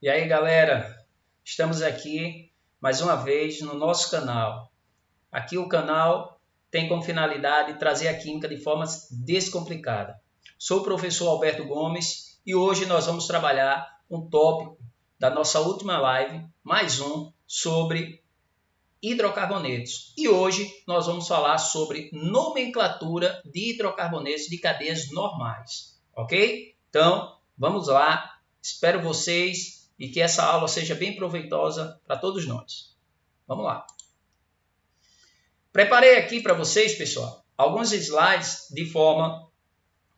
E aí, galera, estamos aqui mais uma vez no nosso canal. Aqui o canal tem como finalidade trazer a química de forma descomplicada. Sou o professor Alberto Gomes e hoje nós vamos trabalhar um tópico da nossa última live, mais um, sobre hidrocarbonetos. E hoje nós vamos falar sobre nomenclatura de hidrocarbonetos de cadeias normais, ok? Então, vamos lá, espero vocês e que essa aula seja bem proveitosa para todos nós. Vamos lá. Preparei aqui para vocês, pessoal, alguns slides de forma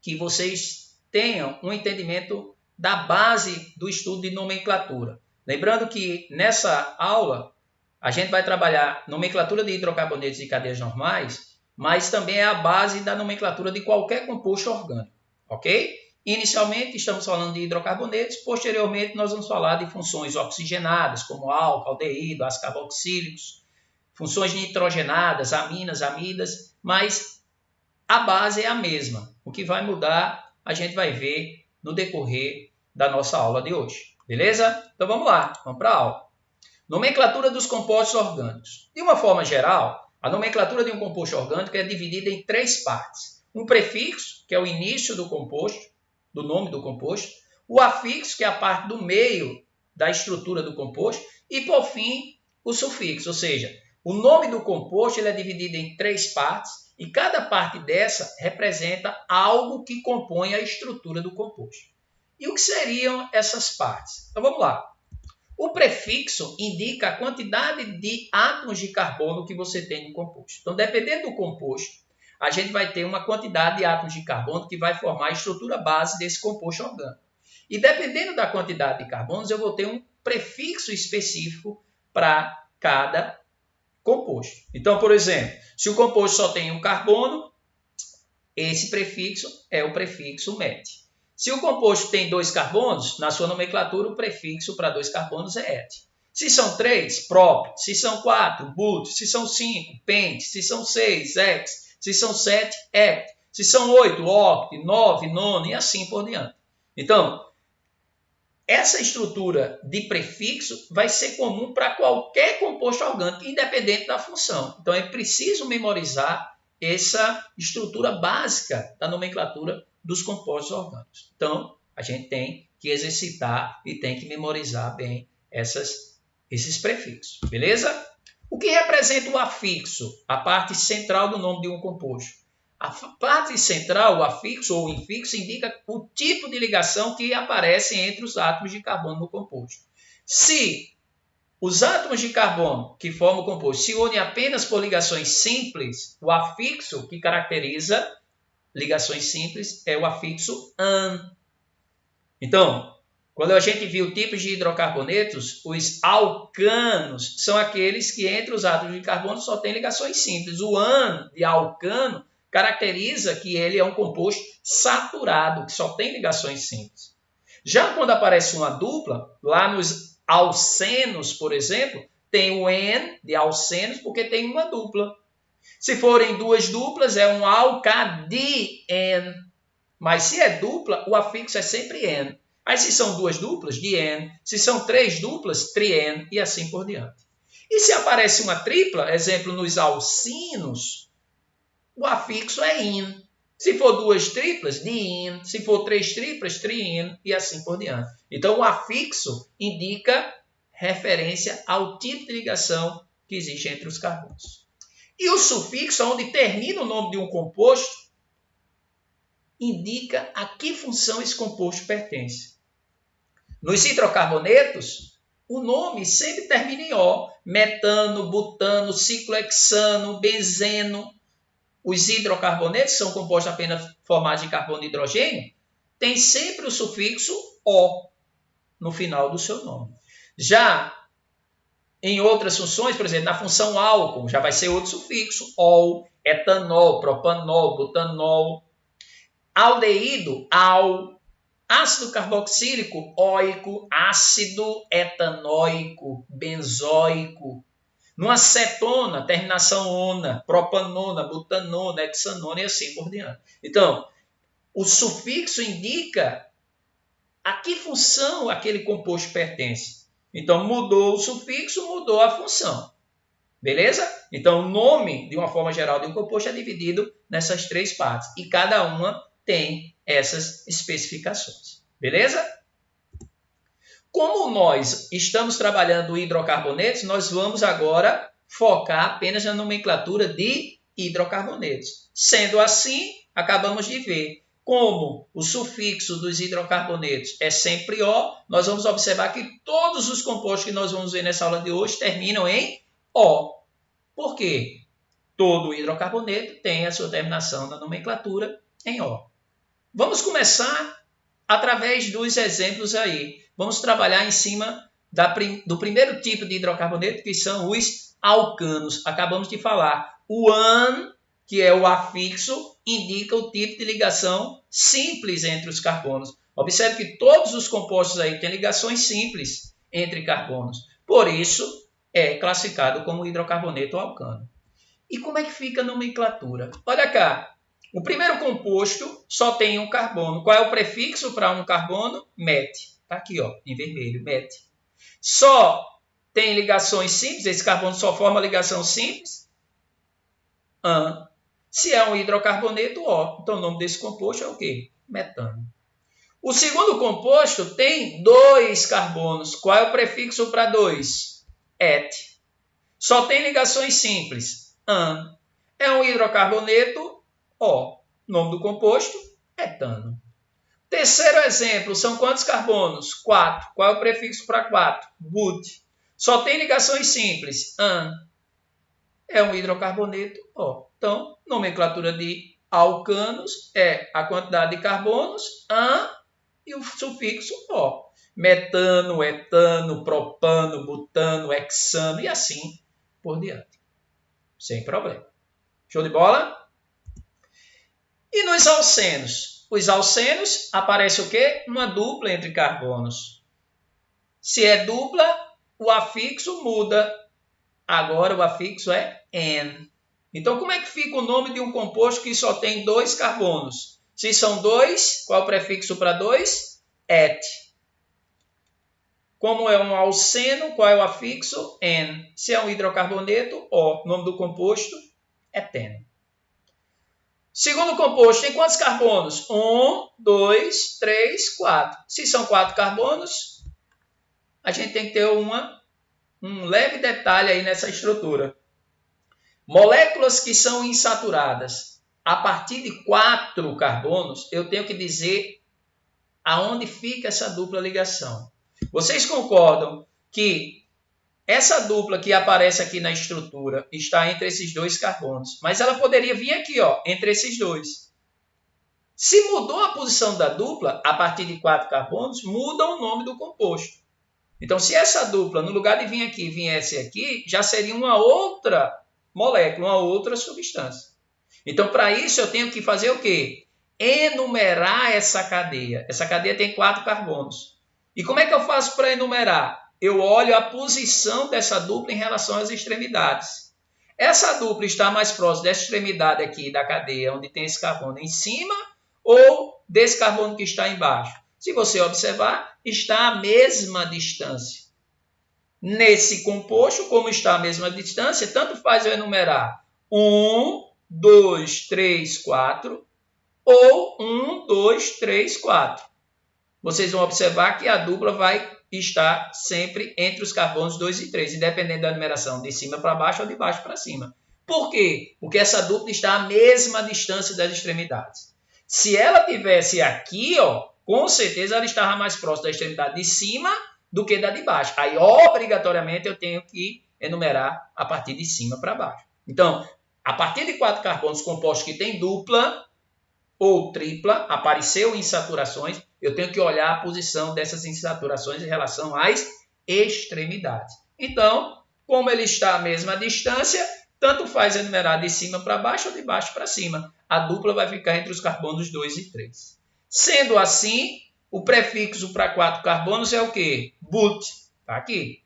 que vocês tenham um entendimento da base do estudo de nomenclatura. Lembrando que nessa aula a gente vai trabalhar nomenclatura de hidrocarbonetos de cadeias normais, mas também é a base da nomenclatura de qualquer composto orgânico, ok? Inicialmente estamos falando de hidrocarbonetos, posteriormente nós vamos falar de funções oxigenadas, como álcool, aldeído, ácidos carboxílicos, funções nitrogenadas, aminas, amidas, mas a base é a mesma. O que vai mudar, a gente vai ver no decorrer da nossa aula de hoje. Beleza? Então vamos lá, vamos para a aula. Nomenclatura dos compostos orgânicos. De uma forma geral, a nomenclatura de um composto orgânico é dividida em três partes. Um prefixo, que é o início do composto, do nome do composto. O afixo, que é a parte do meio da estrutura do composto. E, por fim, o sufixo, ou seja, o nome do composto ele é dividido em três partes e cada parte dessa representa algo que compõe a estrutura do composto. E o que seriam essas partes? Então, vamos lá. O prefixo indica a quantidade de átomos de carbono que você tem no composto. Então, dependendo do composto, a gente vai ter uma quantidade de átomos de carbono que vai formar a estrutura base desse composto orgânico. E dependendo da quantidade de carbonos, eu vou ter um prefixo específico para cada composto. Então, por exemplo, se o composto só tem um carbono, esse prefixo é o prefixo met. Se o composto tem 2 carbonos, na sua nomenclatura o prefixo para 2 carbonos é et. Se são 3, prop. Se são 4, but. Se são 5, pent. Se são 6, hex. Se são 7, hect. Se são 8, oct. 9, nono e assim por diante. Então, essa estrutura de prefixo vai ser comum para qualquer composto orgânico, independente da função. Então, é preciso memorizar essa estrutura básica da nomenclatura dos compostos orgânicos. Então, a gente tem que exercitar e tem que memorizar bem esses prefixos, beleza? O que representa o afixo? A parte central do nome de um composto. A parte central, o afixo ou o infixo, indica o tipo de ligação que aparece entre os átomos de carbono no composto. Se os átomos de carbono que formam o composto se unem apenas por ligações simples, o afixo que caracteriza ligações simples é o afixo -an. Então, quando a gente viu tipos de hidrocarbonetos, os alcanos são aqueles que entre os átomos de carbono só tem ligações simples. O -an de alcano caracteriza que ele é um composto saturado, que só tem ligações simples. Já quando aparece uma dupla, lá nos alcenos, por exemplo, tem o -en de alcenos porque tem uma dupla. Se forem duas duplas, é um alcadien. Mas se é dupla, o afixo é sempre -en. Aí se são duas duplas, dien. Se são três duplas, trien e assim por diante. E se aparece uma tripla, exemplo nos alcinos, o afixo é -in. Se for duas triplas, diin. Se for três triplas, triin e assim por diante. Então, o afixo indica referência ao tipo de ligação que existe entre os carbonos. E o sufixo, onde termina o nome de um composto, indica a que função esse composto pertence. Nos hidrocarbonetos, o nome sempre termina em O. Metano, butano, ciclohexano, benzeno. Os hidrocarbonetos são compostos apenas formados de carbono e hidrogênio, tem sempre o sufixo O no final do seu nome. Já em outras funções, por exemplo, na função álcool, já vai ser outro sufixo, ol, etanol, propanol, butanol. Aldeído, al. Ácido carboxílico, óico. Ácido etanóico, benzoico. Numa cetona, terminação ona, propanona, butanona, hexanona e assim por diante. Então, o sufixo indica a que função aquele composto pertence. Então, mudou o sufixo, mudou a função. Beleza? Então, o nome, de uma forma geral, de um composto é dividido nessas três partes. E cada uma tem essas especificações. Beleza? Como nós estamos trabalhando hidrocarbonetos, nós vamos agora focar apenas na nomenclatura de hidrocarbonetos. Sendo assim, acabamos de ver como o sufixo dos hidrocarbonetos é sempre O, nós vamos observar que todos os compostos que nós vamos ver nessa aula de hoje terminam em O. Por quê? Todo hidrocarboneto tem a sua terminação na nomenclatura em O. Vamos começar através dos exemplos aí. Vamos trabalhar em cima do primeiro tipo de hidrocarboneto, que são os alcanos. Acabamos de falar. O AN, que é o afixo, indica o tipo de ligação simples entre os carbonos. Observe que todos os compostos aí têm ligações simples entre carbonos. Por isso, é classificado como hidrocarboneto alcano. E como é que fica a nomenclatura? Olha cá. O primeiro composto só tem um carbono. Qual é o prefixo para um carbono? Met. Está aqui, ó, em vermelho, met. Só tem ligações simples, esse carbono só forma ligação simples. An. Se é um hidrocarboneto, O. Então o nome desse composto é o quê? Metano. O segundo composto tem dois carbonos. Qual é o prefixo para dois? Et. Só tem ligações simples. An. É um hidrocarboneto, O. Nome do composto, etano. Terceiro exemplo, são quantos carbonos? 4. Qual é o prefixo para 4? But. Só tem ligações simples. An. É um hidrocarboneto, O. Então, nomenclatura de alcanos é a quantidade de carbonos, An, e o sufixo O. Metano, etano, propano, butano, hexano e assim por diante. Sem problema. Show de bola? E nos alcenos? Os alcenos aparece o quê? Uma dupla entre carbonos. Se é dupla, o afixo muda. Agora o afixo é N. Então, como é que fica o nome de um composto que só tem dois carbonos? Se são dois, qual é o prefixo para dois? Et. Como é um alceno, qual é o afixo? N. Se é um hidrocarboneto, O. Nome do composto? Eteno. Segundo composto, tem quantos carbonos? 1, 2, 3, 4. Se são 4 carbonos, a gente tem que ter um leve detalhe aí nessa estrutura. Moléculas que são insaturadas, a partir de 4 carbonos, eu tenho que dizer aonde fica essa dupla ligação. Vocês concordam que essa dupla que aparece aqui na estrutura está entre esses dois carbonos, mas ela poderia vir aqui, ó, entre esses dois. Se mudou a posição da dupla, a partir de 4 carbonos, muda o nome do composto. Então, se essa dupla, no lugar de vir aqui, viesse aqui, já seria uma outra molécula, uma outra substância. Então, para isso, eu tenho que fazer o quê? Enumerar essa cadeia. Essa cadeia tem 4 carbonos. E como é que eu faço para enumerar? Eu olho a posição dessa dupla em relação às extremidades. Essa dupla está mais próxima dessa extremidade aqui da cadeia, onde tem esse carbono em cima, ou desse carbono que está embaixo? Se você observar, está à mesma distância. Nesse composto, como está à mesma distância, tanto faz eu enumerar 1, 2, 3, 4, ou 1, 2, 3, 4. Vocês vão observar que a dupla vai estar sempre entre os carbonos 2 e 3, independente da numeração, de cima para baixo ou de baixo para cima. Por quê? Porque essa dupla está à mesma distância das extremidades. Se ela tivesse aqui, ó, com certeza ela estava mais próxima da extremidade de cima do que da de baixo. Aí, obrigatoriamente, eu tenho que enumerar a partir de cima para baixo. Então, a partir de 4 carbonos compostos que têm dupla ou tripla, apareceu insaturações, eu tenho que olhar a posição dessas insaturações em relação às extremidades. Então, como ele está à mesma distância, tanto faz enumerar de cima para baixo ou de baixo para cima. A dupla vai ficar entre os carbonos 2 e 3. Sendo assim, o prefixo para 4 carbonos é o quê? But. Está aqui.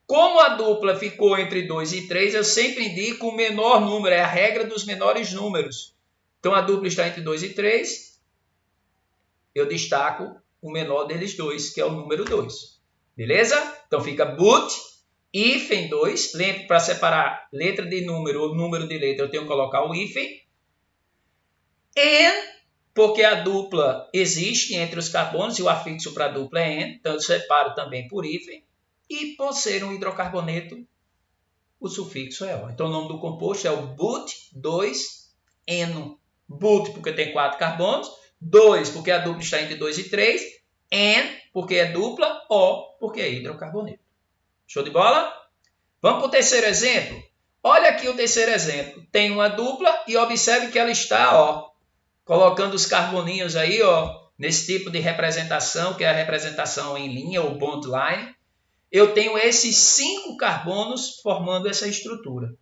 Como a dupla ficou entre 2 e 3, eu sempre indico o menor número, é a regra dos menores números. Então, a dupla está entre 2 e 3, eu destaco o menor deles dois, que é o número 2. Beleza? Então fica but, hífen 2. Lembre, para separar letra de número ou número de letra, eu tenho que colocar o hífen. And, porque a dupla existe entre os carbonos e o afixo para a dupla é and, então eu separo também por hífen. E por ser um hidrocarboneto, o sufixo é O. Então o nome do composto é o but2eno. But porque tem 4 carbonos, 2 porque a dupla está entre 2 e 3, and porque é dupla, O porque é hidrocarboneto. Show de bola? Vamos para o terceiro exemplo? Olha aqui o terceiro exemplo. Tem uma dupla e observe que ela está, ó, colocando os carboninhos aí, ó, nesse tipo de representação, que é a representação em linha, ou bond line. Eu tenho esses 5 carbonos formando essa estrutura.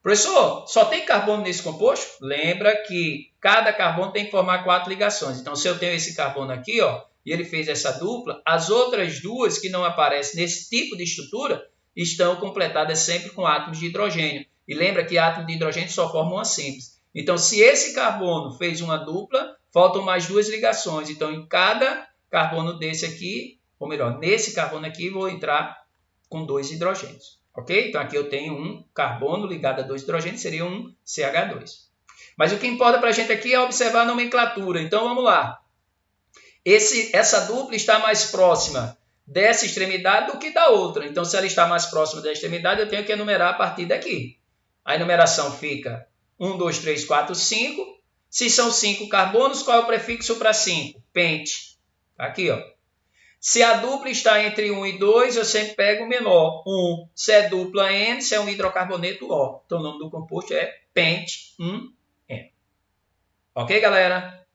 Professor, só tem carbono nesse composto? Lembra que cada carbono tem que formar 4 ligações. Então, se eu tenho esse carbono aqui, ó, e ele fez essa dupla, as outras duas que não aparecem nesse tipo de estrutura estão completadas sempre com átomos de hidrogênio. E lembra que átomo de hidrogênio só forma uma simples. Então, se esse carbono fez uma dupla, faltam mais 2 ligações. Então, em cada carbono desse aqui, ou melhor, nesse carbono aqui, vou entrar com 2 hidrogênios. Ok? Então, aqui eu tenho um carbono ligado a 2 hidrogênios, seria um CH2. Mas o que importa para a gente aqui é observar a nomenclatura. Então, vamos lá. Essa dupla está mais próxima dessa extremidade do que da outra. Então, se ela está mais próxima da extremidade, eu tenho que enumerar a partir daqui. A enumeração fica 1, 2, 3, 4, 5. Se são 5 carbonos, qual é o prefixo para 5? Pente. Aqui, ó. Se a dupla está entre 1 e 2, eu sempre pego o menor, 1. Se é dupla N, se é um hidrocarboneto O. Então, o nome do composto é pente-1-N. Ok, galera?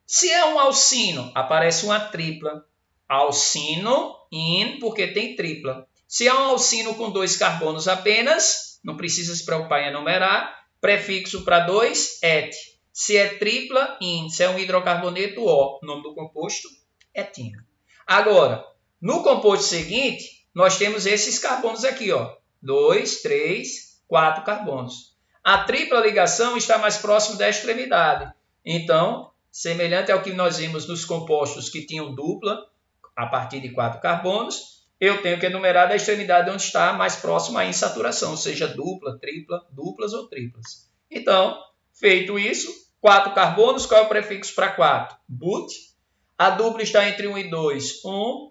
Se é um alcino, aparece uma tripla. Alcino-in, porque tem tripla. Se é um alcino com 2 carbonos apenas, não precisa se preocupar em enumerar, prefixo para 2, et. Se é tripla, in. Se é um hidrocarboneto, O. O nome do composto etílico. Agora, no composto seguinte, nós temos esses carbonos aqui, ó. 2, 3, 4 carbonos. A tripla ligação está mais próximo da extremidade. Então, semelhante ao que nós vimos nos compostos que tinham dupla, a partir de 4 carbonos, eu tenho que enumerar da extremidade onde está mais próximo à insaturação, seja dupla, tripla, duplas ou triplas. Então, feito isso, 4 carbonos, qual é o prefixo para 4? But. A dupla está entre 1 e 2, 1.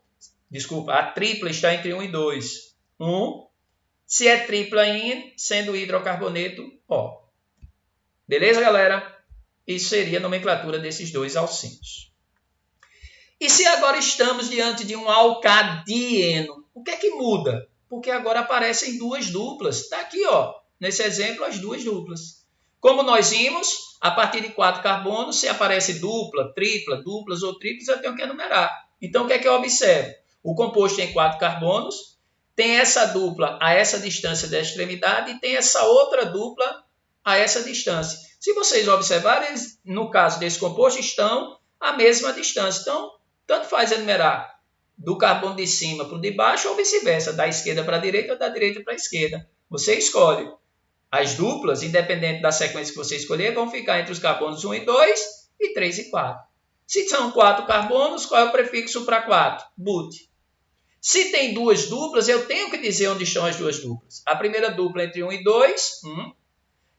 Desculpa, a tripla está entre 1 e 2, 1. Se é tripla in, sendo hidrocarboneto, O. Beleza, galera? Isso seria a nomenclatura desses dois alcínios. E se agora estamos diante de um alcadieno, o que é que muda? Porque agora aparecem 2 duplas. Está aqui, ó, nesse exemplo, as 2 duplas. Como nós vimos, a partir de 4 carbonos, se aparece dupla, tripla, duplas ou triplas, eu tenho que enumerar. Então, o que é que eu observo? O composto tem 4 carbonos, tem essa dupla a essa distância da extremidade e tem essa outra dupla a essa distância. Se vocês observarem, eles, no caso desse composto, estão à mesma distância. Então, tanto faz enumerar do carbono de cima para o de baixo ou vice-versa, da esquerda para a direita ou da direita para a esquerda. Você escolhe. As duplas, independente da sequência que você escolher, vão ficar entre os carbonos 1 e 2 e 3 e 4. Se são 4 carbonos, qual é o prefixo para 4? But. Se tem 2 duplas, eu tenho que dizer onde estão as 2 duplas. A primeira dupla entre 1 e 2, 1.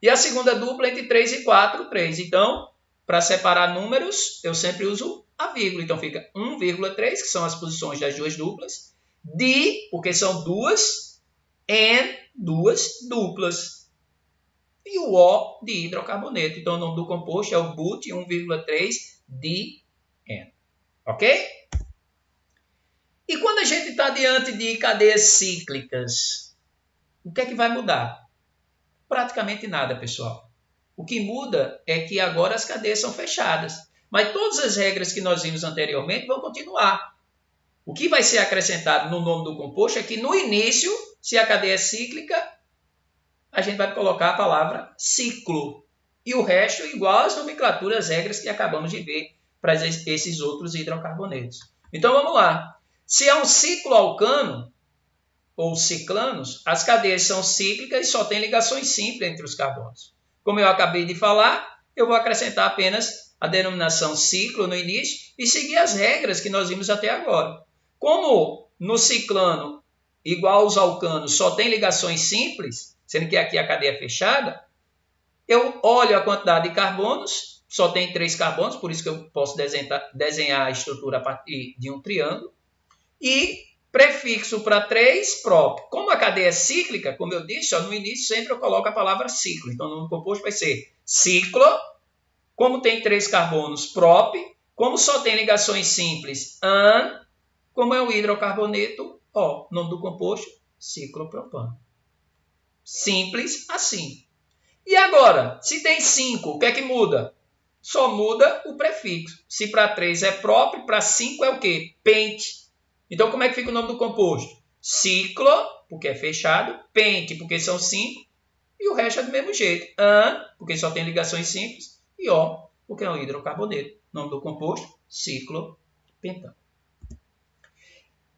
E a segunda dupla entre 3 e 4, 3. Então, para separar números, eu sempre uso a vírgula. Então, fica 1,3, que são as posições das 2 duplas. De, porque são 2, and, 2 duplas. E o O de hidrocarboneto. Então, o nome do composto é o but 1,3-DN. Ok? E quando a gente está diante de cadeias cíclicas, o que é que vai mudar? Praticamente nada, pessoal. O que muda é que agora as cadeias são fechadas. Mas todas as regras que nós vimos anteriormente vão continuar. O que vai ser acrescentado no nome do composto é que no início, se a cadeia é cíclica, a gente vai colocar a palavra ciclo. E o resto igual às nomenclaturas, regras que acabamos de ver para esses outros hidrocarbonetos. Então vamos lá. Se é um ciclo alcano, ou ciclanos, as cadeias são cíclicas e só tem ligações simples entre os carbonos. Como eu acabei de falar, eu vou acrescentar apenas a denominação ciclo no início e seguir as regras que nós vimos até agora. Como no ciclano, igual aos alcanos, só tem ligações simples, sendo que aqui a cadeia é fechada, eu olho a quantidade de carbonos, só tem 3 carbonos, por isso que eu posso desenhar a estrutura a partir de um triângulo, e prefixo para 3 prop. Como a cadeia é cíclica, como eu disse, no início sempre eu coloco a palavra ciclo. Então, o nome composto vai ser ciclo. Como tem 3 carbonos, prop. Como só tem ligações simples, an. Como é um hidrocarboneto, O. Nome do composto, ciclopropano. Simples assim. E agora, se tem 5, o que é que muda? Só muda o prefixo. Se para 3 é prop, para 5 é o quê? Pente. Então, como é que fica o nome do composto? Ciclo, porque é fechado, pente, porque são 5, e o resto é do mesmo jeito. An, porque só tem ligações simples, e O, porque é um hidrocarboneto. Nome do composto, ciclopentano.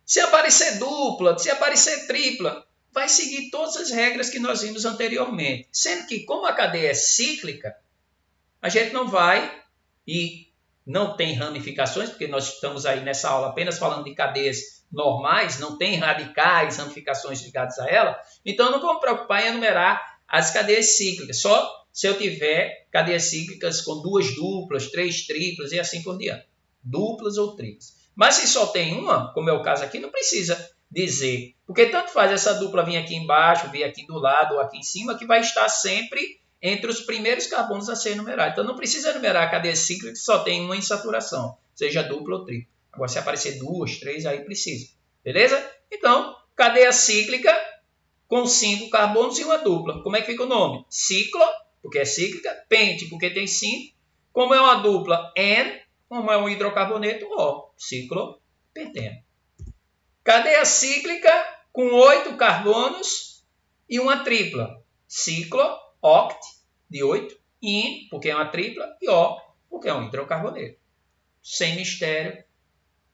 Se aparecer dupla, se aparecer tripla, vai seguir todas as regras que nós vimos anteriormente. Sendo que, como a cadeia é cíclica, a gente não vai e não tem ramificações, porque nós estamos aí nessa aula apenas falando de cadeias normais, não tem radicais, ramificações ligadas a ela, então eu não vou me preocupar em enumerar as cadeias cíclicas, só se eu tiver cadeias cíclicas com 2 duplas, 3 triplas e assim por diante, duplas ou triplas. Mas se só tem uma, como é o caso aqui, não precisa dizer, porque tanto faz essa dupla vir aqui embaixo, vir aqui do lado ou aqui em cima, que vai estar sempre entre os primeiros carbonos a ser enumerado. Então, não precisa enumerar a cadeia cíclica que só tem uma insaturação, seja dupla ou tripla. Agora, se aparecer 2, 3, aí precisa. Beleza? Então, cadeia cíclica com 5 carbonos e uma dupla. Como é que fica o nome? Ciclo, porque é cíclica. Pente, porque tem 5. Como é uma dupla, N. Como é um hidrocarboneto, O. Ciclopenteno. Cadeia cíclica com 8 carbonos e uma tripla. Ciclo, oct, de 8, in, porque é uma tripla, e O, porque é um hidrocarboneto. Sem mistério,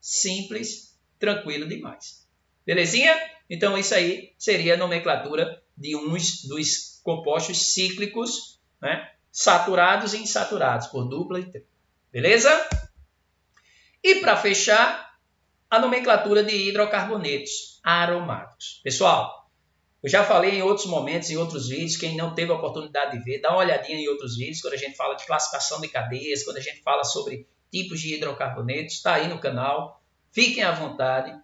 simples, tranquilo demais. Belezinha? Então, isso aí seria a nomenclatura de uns dos compostos cíclicos, né? Saturados e insaturados, por dupla e tripla. Beleza? E para fechar, a nomenclatura de hidrocarbonetos aromáticos. Pessoal, eu já falei em outros momentos, em outros vídeos, quem não teve a oportunidade de ver, dá uma olhadinha em outros vídeos, quando a gente fala de classificação de cadeias, quando a gente fala sobre tipos de hidrocarbonetos, está aí no canal, fiquem à vontade.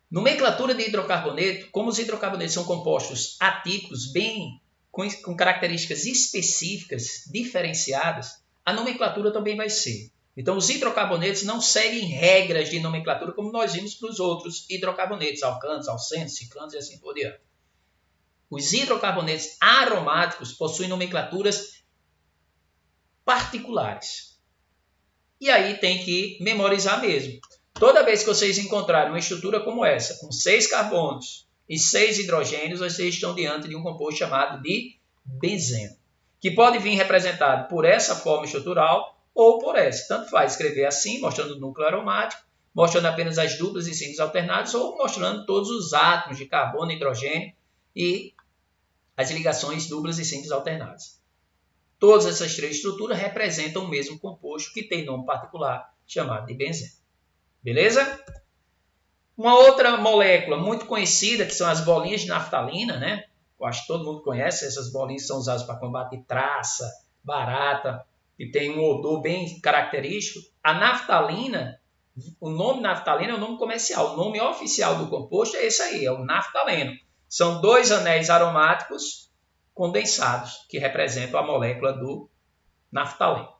Nomenclatura de hidrocarboneto, como os hidrocarbonetos são compostos atípicos, bem com características específicas, diferenciadas, a nomenclatura também vai ser. Então, os hidrocarbonetos não seguem regras de nomenclatura como nós vimos para os outros hidrocarbonetos, alcanos, alcenos, ciclanos e assim por diante. Os hidrocarbonetos aromáticos possuem nomenclaturas particulares. E aí tem que memorizar mesmo. Toda vez que vocês encontrarem uma estrutura como essa, com 6 carbonos e 6 hidrogênios, vocês estão diante de um composto chamado de benzeno, que pode vir representado por essa forma estrutural ou por essa. Tanto faz escrever assim, mostrando o núcleo aromático, mostrando apenas as duplas e simples alternadas, ou mostrando todos os átomos de carbono e hidrogênio e as ligações duplas e simples alternadas. Todas essas 3 estruturas representam o mesmo composto que tem nome particular chamado de benzeno. Beleza? Uma outra molécula muito conhecida, que são as bolinhas de naftalina, né? Eu acho que todo mundo conhece, essas bolinhas são usadas para combater traça, barata, e tem um odor bem característico. A naftalina, o nome naftalina é o nome comercial, o nome oficial do composto é esse aí, é o naftaleno. São 2 anéis aromáticos condensados, que representam a molécula do naftaleno.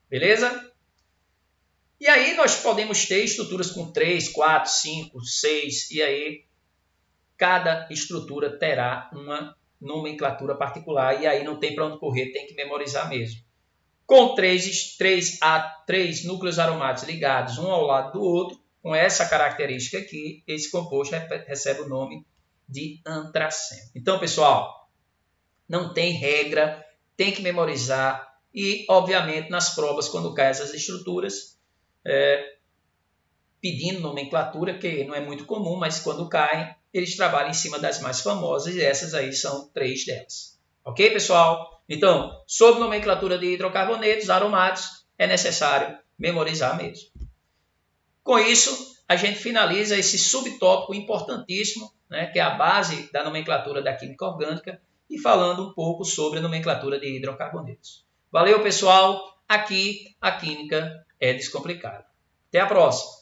Beleza? E aí nós podemos ter estruturas com 3, 4, 5, 6, e aí cada estrutura terá uma nomenclatura particular, e aí não tem para onde correr, tem que memorizar mesmo. Com 3 núcleos aromáticos ligados um ao lado do outro, com essa característica aqui, esse composto recebe o nome de antraceno. Então, pessoal, não tem regra, tem que memorizar, e, obviamente, nas provas, quando caem essas estruturas, pedindo nomenclatura, que não é muito comum, mas quando caem, eles trabalham em cima das mais famosas, e essas aí são 3 delas. Ok, pessoal? Então, sobre nomenclatura de hidrocarbonetos aromáticos, é necessário memorizar mesmo. Com isso, a gente finaliza esse subtópico importantíssimo, né, que é a base da nomenclatura da química orgânica, e falando um pouco sobre a nomenclatura de hidrocarbonetos. Valeu, pessoal! Aqui a química é descomplicada. Até a próxima!